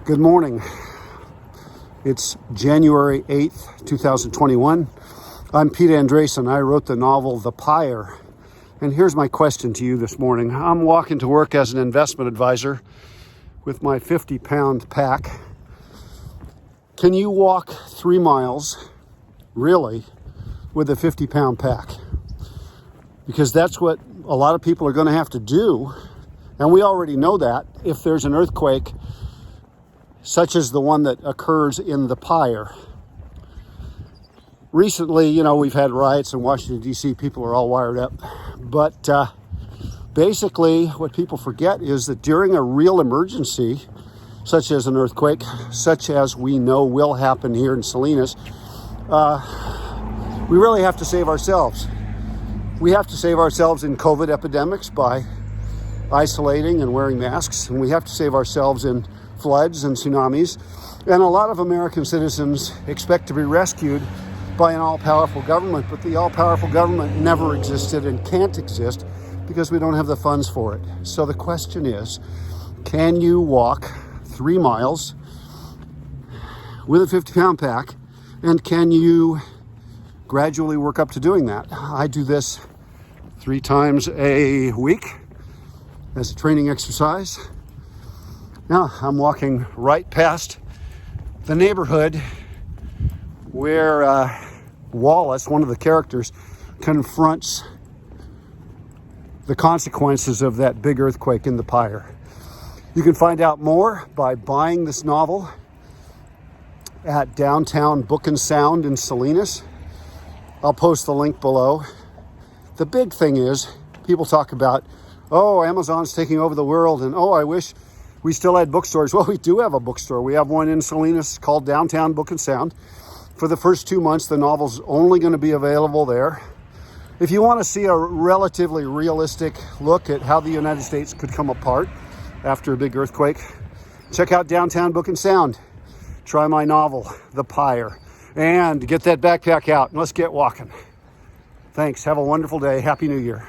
Good morning. It's January 8th, 2021. I'm Pete Andresen. I wrote the novel, The Pyre. And here's my question to you this morning. I'm walking to work as an investment advisor with my 50-pound pack. Can you walk 3 miles, really, with a 50-pound pack? Because that's what a lot of people are going to have to do. And we already know that if there's an earthquake such as the one that occurs in the Pyre. Recently, we've had riots in Washington, D.C. People are all wired up. But basically, what people forget is that during a real emergency, such as an earthquake, such as we know will happen here in Salinas, we really have to save ourselves. We have to save ourselves in COVID epidemics by isolating and wearing masks, and we have to save ourselves in floods and tsunamis. And a lot of American citizens expect to be rescued by an all-powerful government, but the all-powerful government never existed and can't exist because we don't have the funds for it. So the question is, can you walk 3 miles with a 50-pound pack, and can you gradually work up to doing that? I do this 3 times a week as a training exercise. Now I'm walking right past the neighborhood where Wallace, one of the characters, confronts the consequences of that big earthquake in the Pyre. You can find out more by buying this novel at Downtown Book and Sound in Salinas. I'll post the link below. The big thing is, people talk about, oh, Amazon's taking over the world, and oh, I wish we still had bookstores. Well, we do have a bookstore. We have one in Salinas called Downtown Book and Sound. For the first 2 months, the novel's only going to be available there. If you want to see a relatively realistic look at how the United States could come apart after a big earthquake, check out Downtown Book and Sound. Try my novel, The Pyre, and get that backpack out and let's get walking. Thanks. Have a wonderful day. Happy New Year.